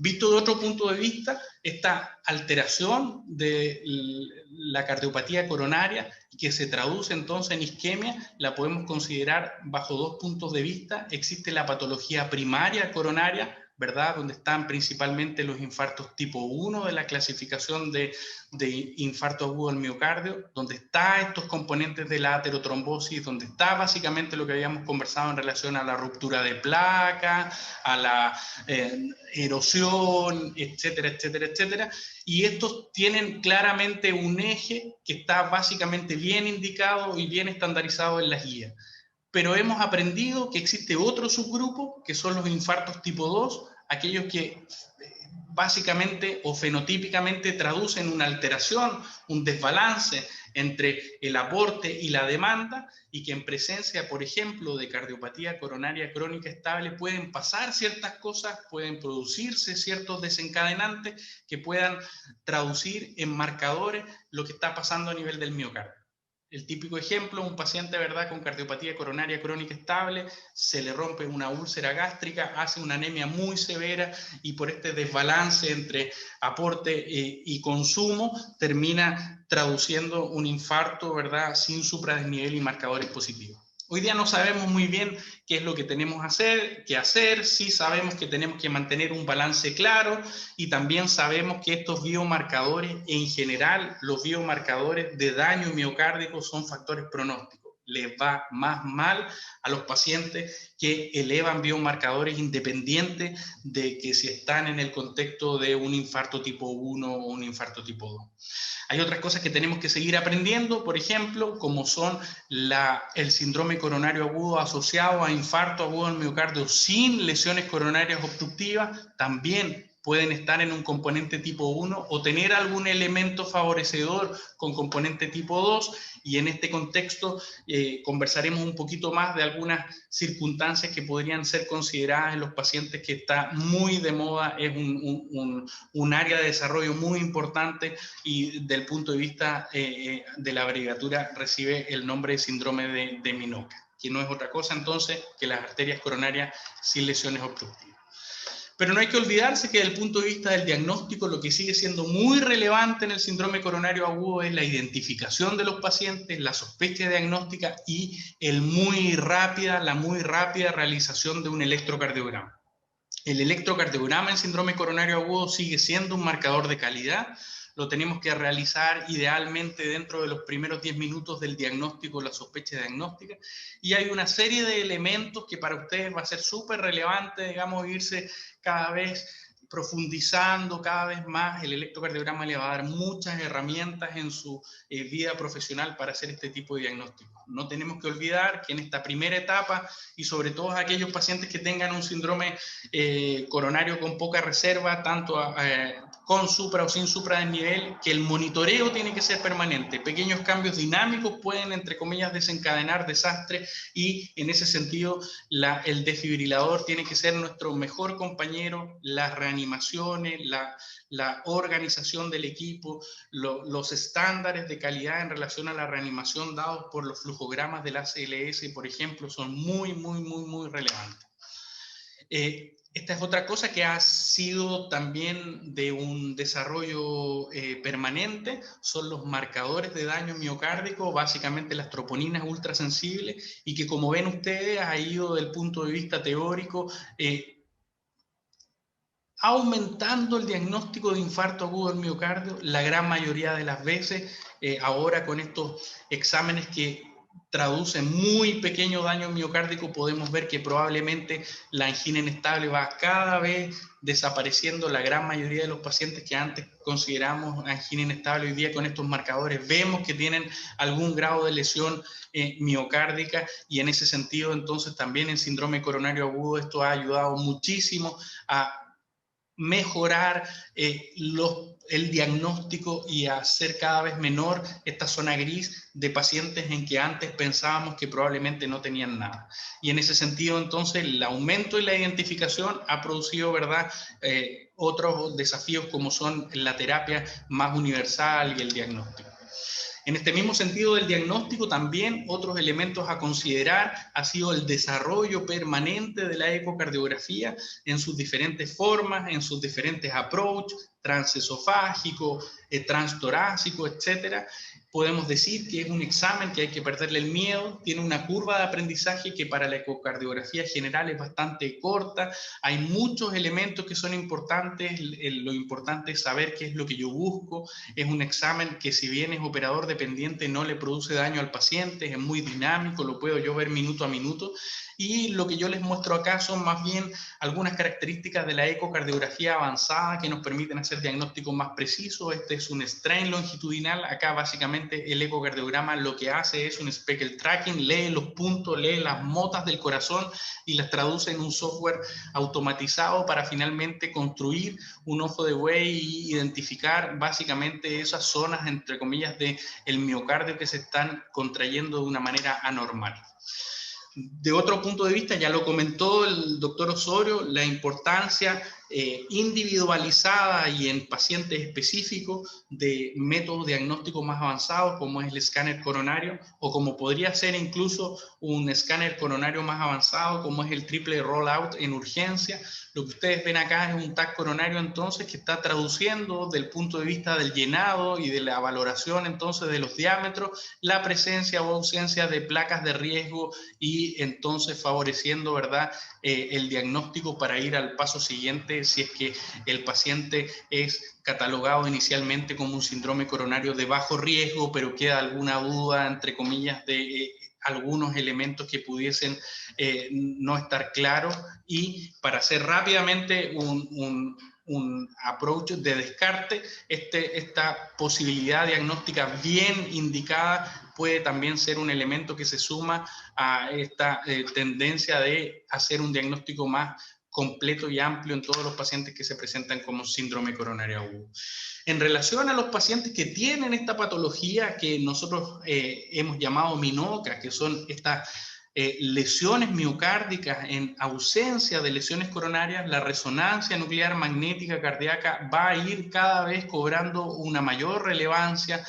Visto de otro punto de vista, esta alteración de la cardiopatía coronaria, que se traduce entonces en isquemia, la podemos considerar bajo dos puntos de vista. Existe la patología primaria coronaria, ¿verdad?, donde están principalmente los infartos tipo 1 de la clasificación de infarto agudo del miocardio, donde están estos componentes de la aterotrombosis, donde está básicamente lo que habíamos conversado en relación a la ruptura de placa, a la erosión, etcétera, etcétera, etcétera. Y estos tienen claramente un eje que está básicamente bien indicado y bien estandarizado en las guías. Pero hemos aprendido que existe otro subgrupo, que son los infartos tipo 2, aquellos que básicamente o fenotípicamente traducen una alteración, un desbalance entre el aporte y la demanda, y que en presencia, por ejemplo, de cardiopatía coronaria crónica estable pueden pasar ciertas cosas, pueden producirse ciertos desencadenantes que puedan traducir en marcadores lo que está pasando a nivel del miocardio. El típico ejemplo, un paciente, ¿verdad?, con cardiopatía coronaria crónica estable, se le rompe una úlcera gástrica, hace una anemia muy severa, y por este desbalance entre aporte y consumo termina traduciendo un infarto, ¿verdad?, sin supradesnivel y marcadores positivos. Hoy día no sabemos muy bien qué es lo que tenemos que hacer. Sí sabemos que tenemos que mantener un balance claro, y también sabemos que estos biomarcadores, en general, los biomarcadores de daño miocárdico son factores pronósticos. Les va más mal a los pacientes que elevan biomarcadores independientes de que si están en el contexto de un infarto tipo 1 o un infarto tipo 2. Hay otras cosas que tenemos que seguir aprendiendo, por ejemplo, como son el síndrome coronario agudo asociado a infarto agudo del miocardio sin lesiones coronarias obstructivas. También pueden estar en un componente tipo 1 o tener algún elemento favorecedor con componente tipo 2, y en este contexto conversaremos un poquito más de algunas circunstancias que podrían ser consideradas en los pacientes, que está muy de moda, es un área de desarrollo muy importante, y del punto de vista de la abreviatura recibe el nombre de síndrome de Minoka, que no es otra cosa entonces que las arterias coronarias sin lesiones obstructivas. Pero no hay que olvidarse que desde el punto de vista del diagnóstico, lo que sigue siendo muy relevante en el síndrome coronario agudo es la identificación de los pacientes, la sospecha diagnóstica y la muy rápida realización de un electrocardiograma. El electrocardiograma en síndrome coronario agudo sigue siendo un marcador de calidad. Lo tenemos que realizar idealmente dentro de los primeros 10 minutos del diagnóstico, la sospecha diagnóstica, y hay una serie de elementos que para ustedes va a ser súper relevante, digamos, irse cada vez profundizando cada vez más. El electrocardiograma le va a dar muchas herramientas en su vida profesional para hacer este tipo de diagnóstico. No tenemos que olvidar que en esta primera etapa, y sobre todo aquellos pacientes que tengan un síndrome coronario con poca reserva, tanto con supra o sin supradesnivel, que el monitoreo tiene que ser permanente. Pequeños cambios dinámicos pueden, entre comillas, desencadenar desastre, y en ese sentido el desfibrilador tiene que ser nuestro mejor compañero. Las reanimaciones, la organización del equipo, los estándares de calidad en relación a la reanimación dados por los flujogramas del ACLS, por ejemplo, son muy relevantes. Esta es otra cosa que ha sido también de un desarrollo permanente, son los marcadores de daño miocárdico, básicamente las troponinas ultrasensibles, y que, como ven ustedes, ha ido desde el punto de vista teórico aumentando el diagnóstico de infarto agudo del miocardio la gran mayoría de las veces. Ahora, con estos exámenes que traducen muy pequeño daño miocárdico, podemos ver que probablemente la angina inestable va cada vez desapareciendo. La gran mayoría de los pacientes que antes consideramos angina inestable, hoy día con estos marcadores vemos que tienen algún grado de lesión miocárdica, y en ese sentido entonces también en síndrome coronario agudo esto ha ayudado muchísimo a mejorar el diagnóstico y a hacer cada vez menor esta zona gris de pacientes en que antes pensábamos que probablemente no tenían nada. Y en ese sentido, entonces, el aumento y la identificación ha producido, ¿verdad?, otros desafíos como son la terapia más universal y el diagnóstico. En este mismo sentido del diagnóstico, también otros elementos a considerar ha sido el desarrollo permanente de la ecocardiografía en sus diferentes formas, en sus diferentes approaches, transesofágico, transtorácico, etcétera. Podemos decir que es un examen que hay que perderle el miedo, tiene una curva de aprendizaje que para la ecocardiografía general es bastante corta, hay muchos elementos que son importantes, lo importante es saber qué es lo que yo busco. Es un examen que, si bien es operador dependiente, no le produce daño al paciente, es muy dinámico, lo puedo yo ver minuto a minuto, y lo que yo les muestro acá son más bien algunas características de la ecocardiografía avanzada que nos permiten hacer diagnósticos más precisos. Este es un strain longitudinal. Acá básicamente el ecocardiograma lo que hace es un speckle tracking, lee los puntos, lee las motas del corazón y las traduce en un software automatizado para finalmente construir un ojo de buey y identificar básicamente esas zonas, entre comillas, del miocardio que se están contrayendo de una manera anormal. De otro punto de vista, ya lo comentó el doctor Osorio, la importancia individualizada y en pacientes específicos de métodos diagnósticos más avanzados, como es el escáner coronario, o como podría ser incluso un escáner coronario más avanzado, como es el triple rollout en urgencia. Lo que ustedes ven acá es un TAC coronario, entonces, que está traduciendo del punto de vista del llenado y de la valoración, entonces, de los diámetros, la presencia o ausencia de placas de riesgo, y entonces favoreciendo, ¿verdad?, el diagnóstico para ir al paso siguiente si es que el paciente es catalogado inicialmente como un síndrome coronario de bajo riesgo, pero queda alguna duda, entre comillas, de algunos elementos que pudiesen no estar claros, y para hacer rápidamente un approach de descarte, esta posibilidad diagnóstica bien indicada puede también ser un elemento que se suma a esta tendencia de hacer un diagnóstico más completo y amplio en todos los pacientes que se presentan como síndrome coronario agudo. En relación a los pacientes que tienen esta patología que nosotros hemos llamado MINOCA, que son estas lesiones miocárdicas en ausencia de lesiones coronarias, la resonancia nuclear magnética cardíaca va a ir cada vez cobrando una mayor relevancia.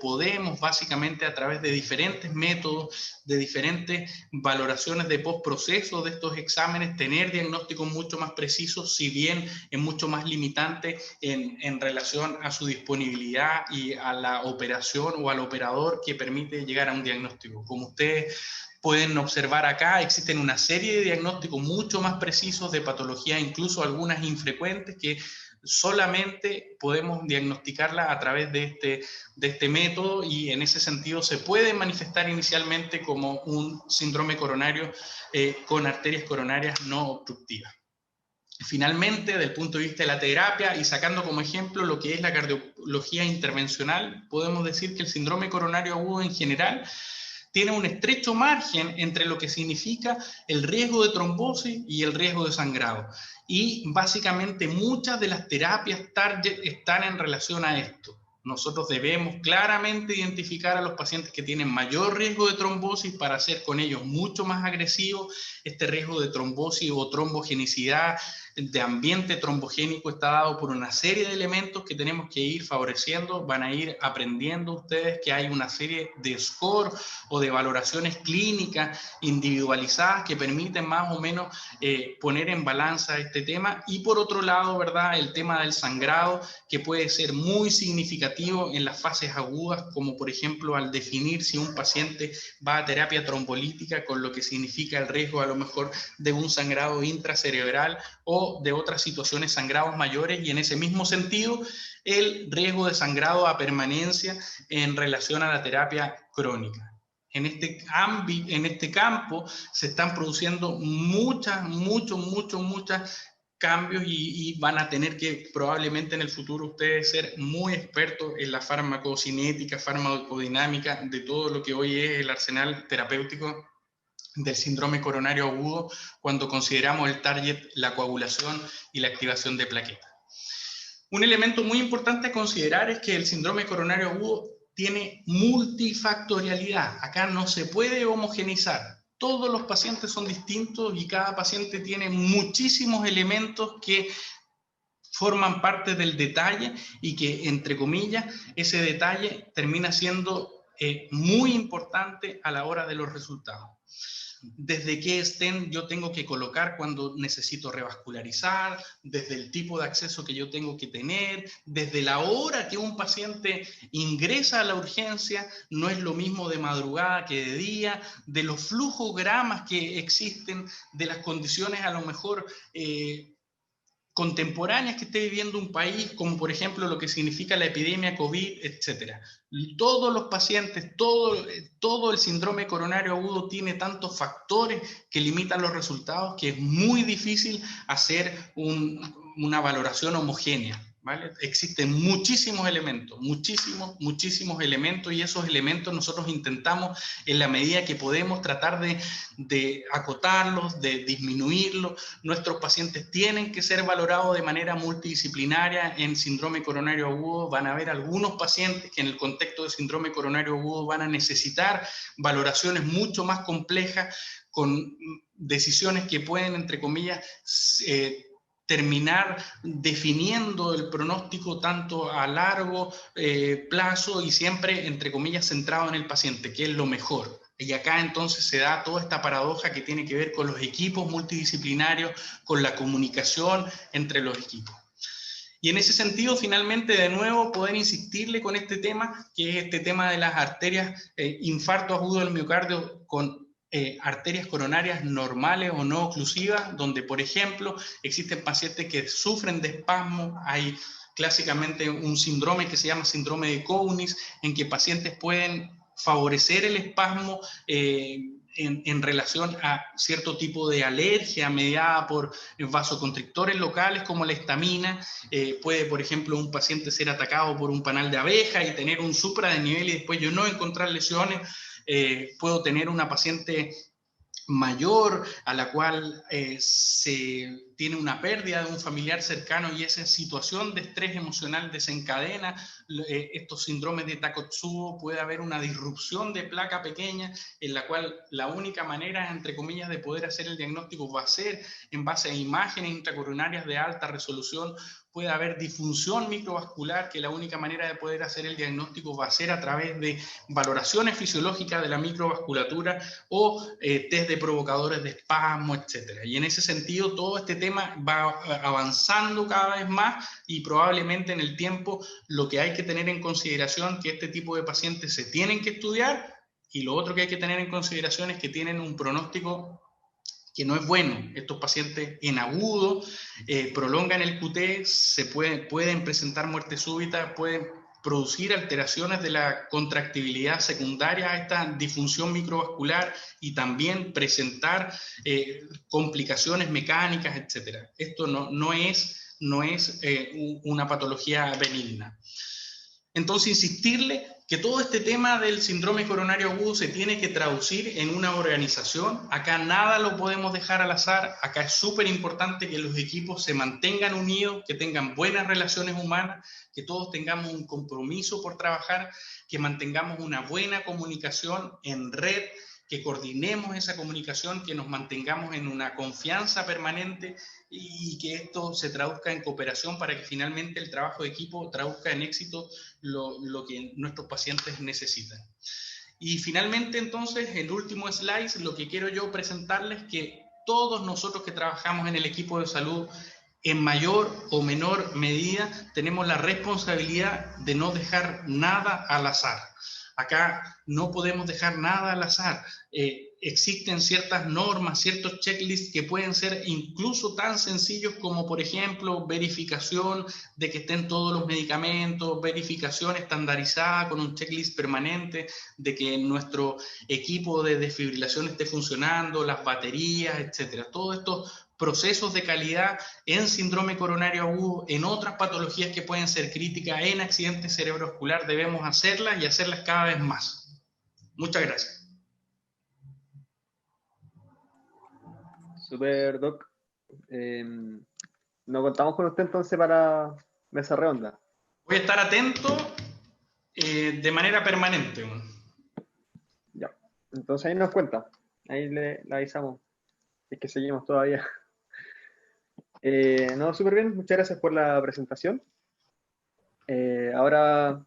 Podemos básicamente a través de diferentes métodos, de diferentes valoraciones de postproceso de estos exámenes, tener diagnósticos mucho más precisos, si bien es mucho más limitante en relación a su disponibilidad y a la operación o al operador que permite llegar a un diagnóstico. Como ustedes pueden observar acá, existen una serie de diagnósticos mucho más precisos de patologías, incluso algunas infrecuentes, que solamente podemos diagnosticarla a través de este método, y en ese sentido se puede manifestar inicialmente como un síndrome coronario con arterias coronarias no obstructivas. Finalmente, desde el punto de vista de la terapia y sacando como ejemplo lo que es la cardiología intervencional, podemos decir que el síndrome coronario agudo en general tiene un estrecho margen entre lo que significa el riesgo de trombosis y el riesgo de sangrado. Y básicamente muchas de las terapias target están en relación a esto. Nosotros debemos claramente identificar a los pacientes que tienen mayor riesgo de trombosis para hacer con ellos mucho más agresivo. Este riesgo de trombosis o trombogenicidad, de ambiente trombogénico, está dado por una serie de elementos que tenemos que ir favoreciendo. Van a ir aprendiendo ustedes que hay una serie de score o de valoraciones clínicas individualizadas que permiten más o menos poner en balanza este tema. Y por otro lado, ¿verdad?, el tema del sangrado, que puede ser muy significativo en las fases agudas, como por ejemplo al definir si un paciente va a terapia trombolítica, con lo que significa el riesgo a lo mejor de un sangrado intracerebral o de otras situaciones, sangrados mayores, y en ese mismo sentido el riesgo de sangrado a permanencia en relación a la terapia crónica. En este campo se están produciendo muchos cambios y van a tener que probablemente en el futuro ustedes ser muy expertos en la farmacocinética, farmacodinámica, de todo lo que hoy es el arsenal terapéutico del síndrome coronario agudo, cuando consideramos el target, la coagulación y la activación de plaquetas. Un elemento muy importante a considerar es que el síndrome coronario agudo tiene multifactorialidad. Acá no se puede homogeneizar. Todos los pacientes son distintos y cada paciente tiene muchísimos elementos que forman parte del detalle, y que, entre comillas, ese detalle termina siendo muy importante a la hora de los resultados. Desde qué stent yo tengo que colocar cuando necesito revascularizar, desde el tipo de acceso que yo tengo que tener, desde la hora que un paciente ingresa a la urgencia, no es lo mismo de madrugada que de día, de los flujogramas que existen, de las condiciones a lo mejor contemporáneas que esté viviendo un país, como por ejemplo lo que significa la epidemia COVID, etc. Todos los pacientes, todo el síndrome coronario agudo tiene tantos factores que limitan los resultados que es muy difícil hacer una valoración homogénea, ¿vale? Existen muchísimos elementos, muchísimos elementos, y esos elementos nosotros intentamos en la medida que podemos tratar de acotarlos, de disminuirlos. Nuestros pacientes tienen que ser valorados de manera multidisciplinaria en síndrome coronario agudo. Van a haber algunos pacientes que en el contexto de síndrome coronario agudo van a necesitar valoraciones mucho más complejas, con decisiones que pueden, entre comillas, terminar definiendo el pronóstico tanto a largo plazo, y siempre, entre comillas, centrado en el paciente, que es lo mejor. Y acá entonces se da toda esta paradoja que tiene que ver con los equipos multidisciplinarios, con la comunicación entre los equipos. Y en ese sentido, finalmente, de nuevo, poder insistirle con este tema, que es este tema de las arterias, infarto agudo del miocardio con arterias coronarias normales o no oclusivas, donde, por ejemplo, existen pacientes que sufren de espasmo. Hay clásicamente un síndrome que se llama síndrome de Cougnis, en que pacientes pueden favorecer el espasmo en relación a cierto tipo de alergia mediada por vasoconstrictores locales como la histamina. Puede, por ejemplo, un paciente ser atacado por un panal de abeja y tener un supra de nivel y después yo no encontrar lesiones. Puedo tener una paciente mayor, a la cual se tiene una pérdida de un familiar cercano y esa situación de estrés emocional desencadena estos síndromes de Takotsubo. Puede haber una disrupción de placa pequeña en la cual la única manera, entre comillas, de poder hacer el diagnóstico va a ser en base a imágenes intracoronarias de alta resolución. Puede haber disfunción microvascular, que la única manera de poder hacer el diagnóstico va a ser a través de valoraciones fisiológicas de la microvasculatura o test de provocadores de espasmo, etc. Y en ese sentido, todo este tema va avanzando cada vez más y probablemente en el tiempo lo que hay que tener en consideración que este tipo de pacientes se tienen que estudiar, y lo otro que hay que tener en consideración es que tienen un pronóstico que no es bueno. Estos pacientes en agudo prolongan el QT, pueden presentar muerte súbita, pueden producir alteraciones de la contractibilidad secundaria a esta disfunción microvascular y también presentar complicaciones mecánicas, etc. Esto no es una patología benigna. Entonces, insistirle que todo este tema del síndrome coronario agudo se tiene que traducir en una organización. Acá nada lo podemos dejar al azar. Acá es súper importante que los equipos se mantengan unidos, que tengan buenas relaciones humanas, que todos tengamos un compromiso por trabajar, que mantengamos una buena comunicación en red, que coordinemos esa comunicación, que nos mantengamos en una confianza permanente y que esto se traduzca en cooperación para que finalmente el trabajo de equipo traduzca en éxito lo que nuestros pacientes necesitan. Y finalmente, entonces, el último slide, lo que quiero yo presentarles es que todos nosotros que trabajamos en el equipo de salud, en mayor o menor medida, tenemos la responsabilidad de no dejar nada al azar. Acá no podemos dejar nada al azar. Existen ciertas normas, ciertos checklists que pueden ser incluso tan sencillos como, por ejemplo, verificación de que estén todos los medicamentos, verificación estandarizada con un checklist permanente de que nuestro equipo de desfibrilación esté funcionando, las baterías, etcétera. Todos estos procesos de calidad en síndrome coronario agudo, en otras patologías que pueden ser críticas, en accidentes cerebrovascular, debemos hacerlas y hacerlas cada vez más. Muchas gracias. Super, Doc. Nos contamos con usted entonces para mesa redonda. Voy a estar atento de manera permanente. Ya. Entonces ahí nos cuenta. Ahí le avisamos. Es que seguimos todavía. No, súper bien. Muchas gracias por la presentación. Ahora